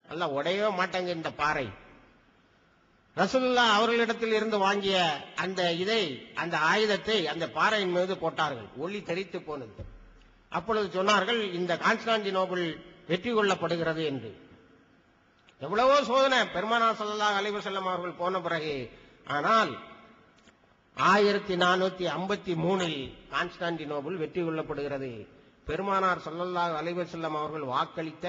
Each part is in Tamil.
நல்லா உடையவே மாட்டாங்க இந்த பாறை. ரசூலுல்லாஹ் அவர்களிடத்தில் இருந்து வாங்கிய அந்த ஆயுதத்தை அந்த பாறையின் மீது போட்டார்கள். ஒளி தெரித்து போனது. அப்பொழுது சொன்னார்கள், இந்த கான்ஸ்டான்டினோபிள் வெற்றி கொள்ளப்படுகிறது என்று. எவ்வளவோ சோதனை பெருமானார் ஸல்லல்லாஹு அலைஹி வஸல்லம் அவர்கள் போன பிறகு. ஆனால் 1453 கான்ஸ்டான்டினோபிள் வெற்றி கொள்ளப்படுகிறது. பெருமானார் ஸல்லல்லாஹு அலைஹி வஸல்லம் அவர்கள் வாக்களித்த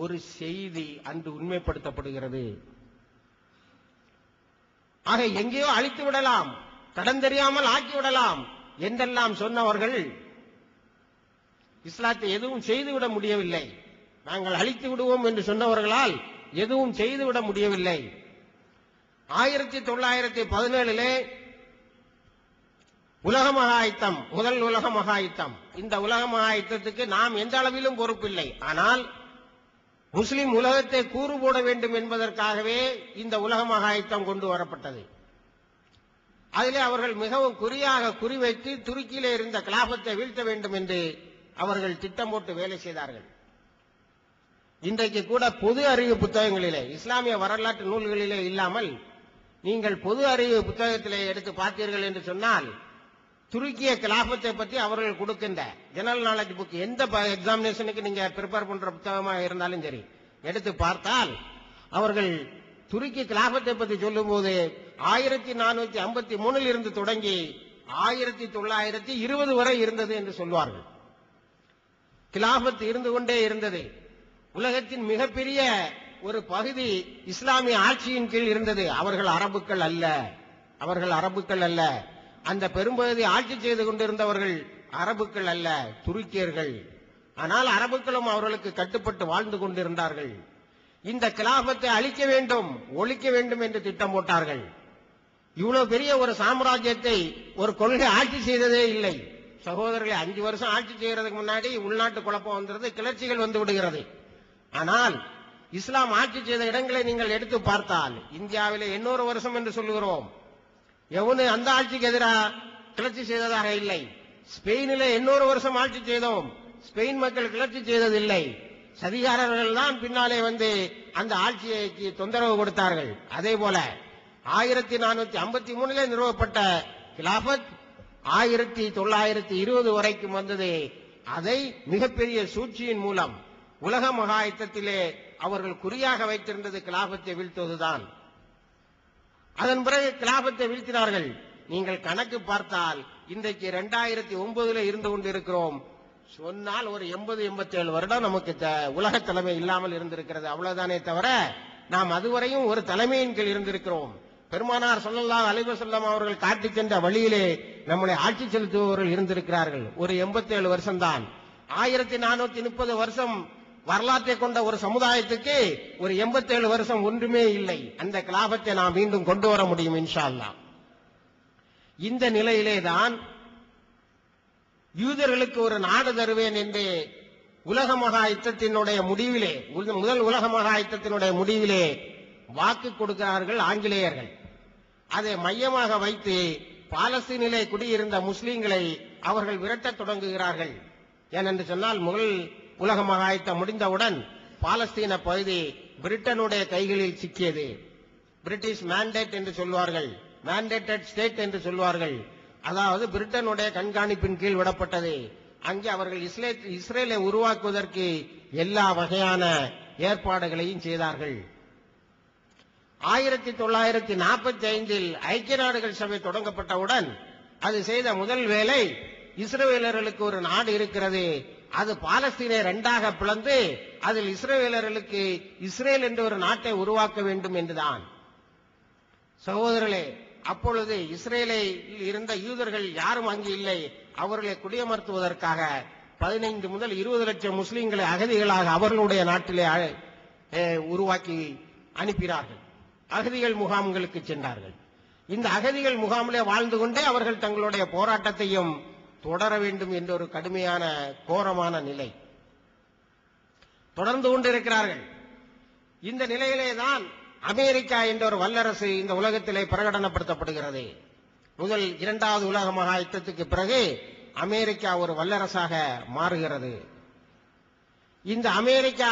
ஒரு செய்தி அன்று உண்மைப்படுத்தப்படுகிறது. ஆக எங்கேயோ அழித்து விடலாம், கடன் தெரியாமல் ஆக்கி விடலாம் என்றெல்லாம் சொன்னவர்கள் இஸ்லாத்தை எதுவும் செய்துவிட முடியவில்லை. நாங்கள் அழித்து விடுவோம் என்று சொன்னவர்களால் எதுவும் செய்துவிட முடியவில்லை. 1917 உலக மகா யுத்தம், முதல் உலக மகா யுத்தம். இந்த உலக மகா யுத்தத்துக்கு நாம் எந்த அளவிலும் பொறுப்பில்லை. ஆனால் முஸ்லிம் உலகத்தை கூறு போட வேண்டும் என்பதற்காகவே இந்த உலக மகா யுத்தம் கொண்டு வரப்பட்டது. அதிலே அவர்கள் மிகவும் குறிவைத்து துருக்கியிலே இருந்த கிலாபத்தை வீழ்த்த வேண்டும் என்று அவர்கள் திட்டம் போட்டு வேலை செய்தார்கள். இன்றைக்கு கூட பொது அறிவு புத்தகங்களிலே, இஸ்லாமிய வரலாற்று நூல்களிலே இல்லாமல் நீங்கள் பொது அறிவு புத்தகத்திலே எடுத்து பார்த்தீர்கள் என்று சொன்னால், துருக்கிய கிலாபத்தை பற்றி அவர்கள் கொடுக்கின்ற ஜெனரல் நாலேஜ் புக், எந்த எக்ஸாமினேஷனுக்கு நீங்க ப்ரிப்பேர் பண்ற புத்தகமாக இருந்தாலும் சரி எடுத்து பார்த்தால், அவர்கள் துருக்கி கிலாபத்தை பற்றி சொல்லும் போது 1453 இருந்து தொடங்கி 1920 வரை இருந்தது என்று சொல்வார்கள். கிலாபத் இருந்து கொண்டே இருந்தது. உலகத்தின் மிகப்பெரிய ஒரு பகுதி இஸ்லாமிய ஆட்சியின் கீழ் இருந்தது. அவர்கள் அரபுக்கள் அல்ல. அந்த பெரும்பகுதி ஆட்சி செய்து கொண்டிருந்தவர்கள் அரபுக்கள் அல்ல, துருக்கியர்கள். ஆனால் அரபுக்களும் அவர்களுக்கு கட்டுப்பட்டு வாழ்ந்து கொண்டிருந்தார்கள். இந்த கிலாபத்தை அழிக்க வேண்டும், ஒழிக்க வேண்டும் என்று திட்டம் போட்டார்கள். இவ்வளவு பெரிய ஒரு சாம்ராஜ்யத்தை ஒரு கொள்கை ஆட்சி செய்ததே இல்லை. சகோதரர்களை, 5 வருஷம் ஆட்சி செய்யறதுக்கு முன்னாடி உள்நாட்டு குழப்பம் வந்துருது, கிளர்ச்சிகள் வந்து விடுகிறது. ஆனால் இஸ்லாம் ஆட்சி செய்த இடங்களை நீங்கள் எடுத்து பார்த்தால், இந்தியாவிலே 800 வருஷம் என்று சொல்லுகிறோம். எவனு அந்த ஆட்சிக்கு எதிராக கிளர்ச்சி செய்ததாக இல்லை. ஸ்பெயினிலே 800 வருஷம் ஆட்சி செய்தோம், ஸ்பெயின் மக்கள் கிளர்ச்சி செய்ததில்லை. சதிகாரர்கள் தான் பின்னாலே வந்து அந்த ஆட்சிக்கு தொந்தரவு கொடுத்தார்கள். அதே போல 1453 நிறுவப்பட்ட கிலாபத் 1920 வரைக்கும் வந்தது. அதை மிகப்பெரிய சூழ்ச்சியின் மூலம் உலக மகா யுத்தத்திலே அவர்கள் குறியாக வைத்திருந்தது கிலாபத்தை வீழ்த்துவதுதான். அதன் பிறகு கிலாபத்தை வீழ்த்தினார்கள். நீங்கள் கணக்கு பார்த்தால் இன்றைக்கு 2009 இருந்து கொண்டிருக்கிறோம். சொன்னால் ஒரு 80-87 வருடம் நமக்கு உலக தலைமை இல்லாமல் இருந்திருக்கிறது. அவ்வளவுதானே தவிர நாம் அதுவரையும் ஒரு தலைமையின் கீழ் இருந்திருக்கிறோம். பெருமானார் ஸல்லல்லாஹு அலைஹி வஸல்லம் அவர்கள் காட்டிச் சென்ற வழியிலே நம்முடைய ஆட்சி செலுத்துபவர்கள் இருந்திருக்கிறார்கள். ஒரு 87 வருஷம் தான். 1430 வருஷம் வரலாற்றை கொண்ட ஒரு சமுதாயத்துக்கு ஒரு 87 வருஷம் ஒன்றுமே இல்லை. அந்த கிலாபத்தை நாம் மீண்டும் கொண்டு வர முடியும் இன்ஷா அல்லாஹ். இந்த நிலையிலே தான் யூதர்களுக்கு ஒரு நாடு தருவேன் என்று உலக மகா யுத்தத்தினுடைய முடிவிலே, முதல் உலக மகா யுத்தத்தினுடைய முடிவிலே வாக்கு கொடுக்கிறார்கள் ஆங்கிலேயர்கள். அதை மையமாக வைத்து பாலஸ்தீனிலே குடியிருந்த முஸ்லீம்களை அவர்கள் விரட்டத் தொடங்குகிறார்கள். ஏனென்று சொன்னால், முதல் உலக மகா யுத்தம் முடிந்தவுடன் பாலஸ்தீன பகுதி பிரிட்டனுடைய கைகளில் சிக்கியது. பிரிட்டிஷ் மேண்டேட் என்று சொல்வார்கள், மேண்டேட்டட் ஸ்டேட் என்று சொல்வார்கள். அதாவது பிரிட்டனுடைய கண்காணிப்பின் கீழ் விடப்பட்டது. அங்கே அவர்கள் இஸ்ரேலை உருவாக்குவதற்கு எல்லா வகையான ஏற்பாடுகளையும் செய்தார்கள். 1945 ஐக்கிய நாடுகள் சபை தொடங்கப்பட்டவுடன் அது செய்த முதல் வேலை, இஸ்ரவேலர்களுக்கு ஒரு நாடு இருக்கிறது, அது பாலஸ்தீனை 2ஆக பிளந்து அதில் இஸ்ரவேலர்களுக்கு இஸ்ரேல் என்ற ஒரு நாட்டை உருவாக்க வேண்டும் என்றுதான். சகோதரர்களே, அப்பொழுது இஸ்ரேலில் இருந்த யூதர்கள் யாரும் அங்கு இல்லை. அவர்களை குடியமர்த்துவதற்காக 15 முதல் 20 லட்சம் முஸ்லீம்களை அகதிகளாக அவர்களுடைய நாட்டிலே உருவாக்கி அனுப்பினார்கள். அகதிகள் முகாம்களுக்கு சென்றார்கள். இந்த அகதிகள் முகாமிலே வாழ்ந்து கொண்டே அவர்கள் தங்களுடைய போராட்டத்தையும் தொடர வேண்டும் என்ற ஒரு கடுமையான கோரமான நிலை தொடர்ந்து கொண்டிருக்கிறார்கள். இந்த நிலையிலேதான் அமெரிக்கா என்ற ஒரு வல்லரசு இந்த உலகத்திலே பிரகடனப்படுத்தப்படுகிறது. முதல் 2வது உலக மகா யுத்தத்துக்கு பிறகு அமெரிக்கா ஒரு வல்லரசாக மாறுகிறது. இந்த அமெரிக்கா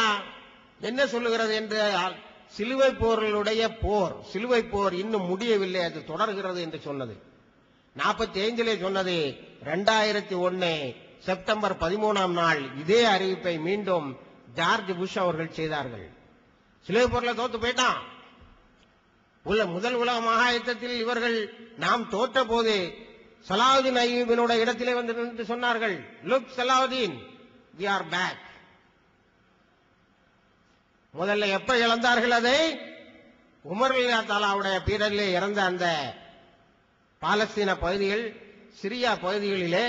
என்ன சொல்லுகிறது என்றால் சிலுவை போர்களுடைய போர், சிலுவை போர் இன்னும் முடியவில்லை, அது தொடர்கிறது என்று சொன்னது. 45 சொன்னது 2001 செப்டம்பர் 13ஆம் நாள் இதே அறிவிப்பை மீண்டும் ஜார்ஜ் புஷ் அவர்கள் செய்தார்கள். சிலுவை போர்ல தோத்து போயிட்டான். முதல் உலக மகாயுத்தத்தில் இவர்கள் நாம் தோற்ற போது சலாவுதீன் அய்யூபினோட இடத்திலே வந்து நின்று சொன்னார்கள், look Salahuddin, we are back. முதல்ல எப்ப இழந்தார்கள் அதை? உமர் தாலாவுடைய பீரியடிலே இறந்த அந்த பாலஸ்தீன பகுதிகள், சிரியா பகுதிகளிலே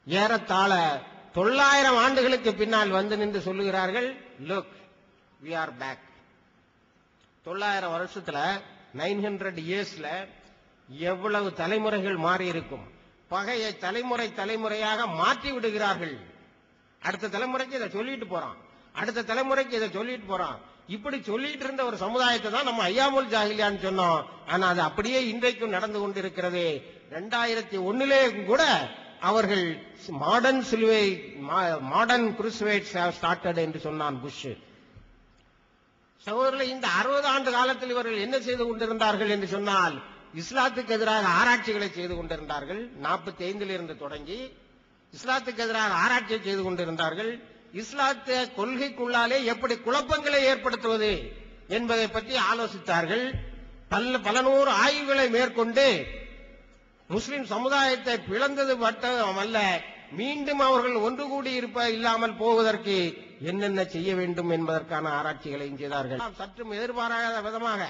ஏறத்தாழ 900 ஆண்டுகளுக்கு பின்னால் வந்து நின்று சொல்லுகிறார்கள், லுக் we are back. 900 வருஷத்துல 900 இயர்ஸ்ல எவ்வளவு தலைமுறைகள் மாறி இருக்கும். பகையை தலைமுறையாக மாற்றி விடுகிறார்கள். அடுத்த தலைமுறைக்கு இதை சொல்லிட்டு போறான், அடுத்த தலைமுறைக்கு இதை சொல்லிட்டு போறான். இப்படி சொல்லிட்டு இருந்த ஒரு சமுதாயத்தை தான் நம்ம ஐயாமுல் ஜாஹிலியான்னு சொன்னோம். ஆனா அது அப்படியே இன்றைக்கும் நடந்து கொண்டிருக்கிறது. 2001 கூட அவர்கள் மாடர்ன் சிலுவை, மாடர்ன் குருசுவேட்ஸ் ஸ்டார்டட் என்று சொன்னான் புஷ். சகோதரர்களே, இந்த 60 ஆண்டு காலத்தில் இவர்கள் என்ன செய்து கொண்டிருந்தார்கள் என்று சொன்னால், இஸ்லாத்துக்கு எதிராக ஆராய்ச்சிகளை செய்து கொண்டிருந்தார்கள். 45 இருந்து தொடங்கி இஸ்லாத்துக்கு எதிராக ஆராய்ச்சியை செய்து கொண்டிருந்தார்கள். இஸ்லாத்த கொள்கைக்குள்ளாலே எப்படி குழப்பங்களை ஏற்படுத்துவது என்பதை பற்றி ஆலோசித்தார்கள். பல நூறு ஆய்வுகளை மேற்கொண்டு முஸ்லிம் சமுதாயத்தை பிளந்தது மட்டுமல்ல, மீண்டும் அவர்கள் ஒன்று கூடி இல்லாமல் போவதற்கு என்னென்ன செய்ய வேண்டும் என்பதற்கான ஆராய்ச்சிகளையும் செய்தார்கள். சற்றும் எதிர்பாராத விதமாக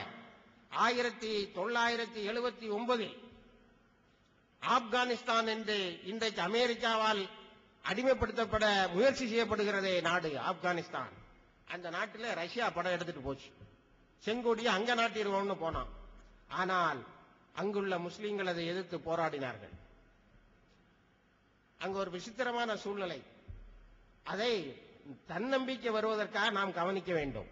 1979 ஆப்கானிஸ்தான் என்று இன்றைக்கு அமெரிக்காவால் அடிமைப்படுத்தப்பட முயற்சி செய்யப்படுகிறதே நாடு ஆப்கானிஸ்தான். அந்த நாட்டில் ரஷ்யா படம் எடுத்துட்டு போச்சு. செங்கோடியை அங்க நாட்டிடுவோம்னு போனான். ஆனால் அங்குள்ள முஸ்லீம்கள் அதை எதிர்த்து போராடினார்கள். அங்கு ஒரு விசித்திரமான சூழ்நிலை. அதை தன்னம்பிக்கை வருவதற்காக நாம் கவனிக்க வேண்டும்.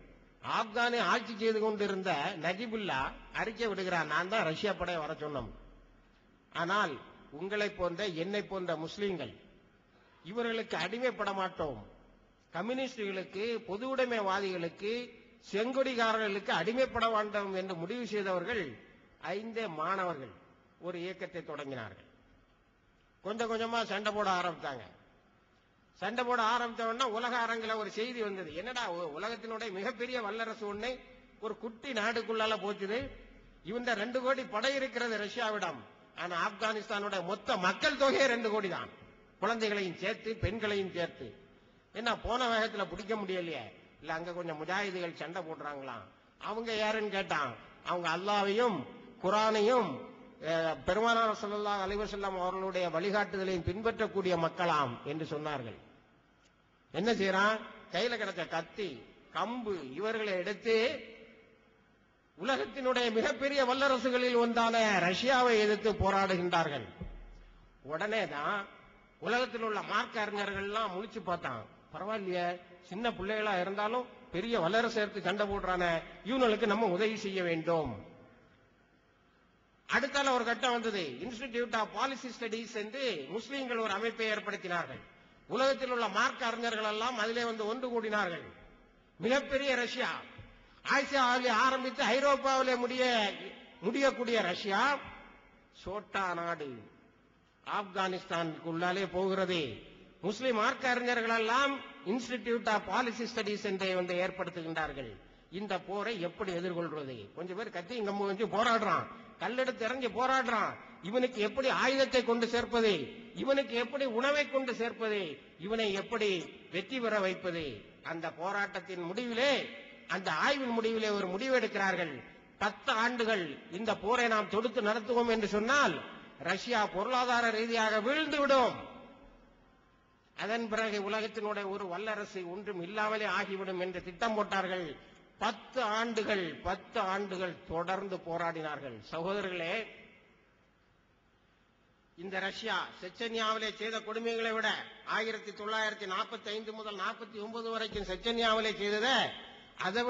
ஆப்கானை ஆட்சி செய்து கொண்டிருந்த நஜிபுல்லா அறிக்கை விடுகிறார், நான் தான் ரஷ்யா படையை வர சொன்னோம். ஆனால் உங்களை போன்ற என்னை போன்ற முஸ்லீம்கள் இவர்களுக்கு அடிமைப்பட மாட்டோம். கம்யூனிஸ்டுகளுக்கு, பொது உடைமைவாதிகளுக்கு, செங்கொடிகாரர்களுக்கு அடிமைப்பட வேண்டும் என்று முடிவு செய்தவர்கள் 5 மாணவர்கள் ஒரு இயக்கத்தை தொடங்கினார்கள். கொஞ்சம் கொஞ்சமா சண்டை போட ஆரம்பித்தாங்க. சண்டை போட ஆரம்பித்தவொன்னா உலக அரங்கில் ஒரு செய்தி வந்தது. என்னடா, உலகத்தினுடைய மிகப்பெரிய வல்லரசு ஒண்ணு ஒரு குட்டி நாடுக்குள்ளால போச்சுது. இவன் 2 கோடி படை இருக்கிறது ரஷ்யாவிடம். ஆனா ஆப்கானிஸ்தானுடைய மொத்த மக்கள் தொகையே 2 கோடி தான், குழந்தைகளையும் சேர்த்து பெண்களையும் சேர்த்து. என்ன போன வேகத்துல பிடிக்க முடியலையே? இல்ல அங்க கொஞ்சம் முஜாஹிதுகள் சண்டை போடுறாங்களாம். அவங்க யாருன்னு கேட்டான். அவங்க அல்லாவையும் குரானையும் பெருமானார் ஸல்லல்லாஹு அலைஹி வஸல்லம் அவர்களுடைய வழிகாட்டுதலையும் பின்பற்றக்கூடிய மக்களாம் என்று சொன்னார்கள். என்ன செய்யறான்? கையில கிடைச்ச கத்தி, கம்பு இவர்களை எடுத்து உலகத்தினுடைய மிகப்பெரிய வல்லரசுகளில் ஒன்றான ரஷ்யாவை எதிர்த்து போராடுகின்றார்கள். உடனே தான் உலகத்தில் உள்ள மார்க்க அறிஞர்கள் எல்லாம் முழிச்சு பார்த்தான். பரவாயில்லையே, சின்ன பிள்ளைகளா இருந்தாலும் பெரிய வல்லரசு எடுத்து சண்டை போடுறான, இவங்களுக்கு நம்ம உதவி செய்ய வேண்டும். அடுத்தால ஒரு கட்டம் வந்தது. இன்ஸ்டிடியூட் ஆஃப் பாலிசி ஸ்டடீஸ் என்று முஸ்லீம்கள் ஒரு அமைப்பை ஏற்படுத்தினார்கள். உலகத்தில் உள்ள மார்க்க அறிஞர்கள் எல்லாம் அதிலே வந்து ஒன்று கூடினார்கள். மிகப்பெரிய ரஷ்யா, ஆசியாவிலே ஆரம்பித்து ஐரோப்பாவிலே முடியக்கூடிய ரஷ்யா சோட்டா நாடு ஆப்கானிஸ்தானுக்குள்ளாலே போகிறது. முஸ்லிம் மார்க்க அறிஞர்கள் எல்லாம் இன்ஸ்டிடியூட் ஆஃப் பாலிசி ஸ்டடீஸ் என்றை வந்து ஏற்படுத்துகின்றார்கள். இந்த போரை எப்படி எதிர்கொள்வது? கொஞ்சம் பேர் கத்தி கம்பு வச்சு போராடுறான், கல்லெடுத்து இறங்கி போராடுறான். இவனுக்கு எப்படி ஆயுதத்தை கொண்டு சேர்ப்பது, இவனுக்கு எப்படி உணவை கொண்டு சேர்ப்பது, இவனை எப்படி வெற்றி பெற வைப்பது? அந்த போராட்டத்தின் முடிவிலே, அந்த ஆய்வின் முடிவிலே ஒரு முடிவு எடுக்கிறார்கள். 10 ஆண்டுகள் இந்த போரை நாம் தொடுத்து நடத்துவோம் என்று சொன்னால் ரஷ்யா பொருளாதார ரீதியாக வீழ்ந்துவிடும். அதன் பிறகு உலகத்தினுடைய ஒரு வல்லரசு ஒன்றும் இல்லாமலே ஆகிவிடும் என்று திட்டம் போட்டார்கள். 10 ஆண்டுகள் தொடர்ந்து போராடினார்கள். சகோதரர்களே, இந்த ரஷ்யா செச்சன்யாவிலே செய்த கொடுமைகளை விட 1945 முதல் 49 வரைக்கும் செச்சன்யாவிலே செய்ததை அதை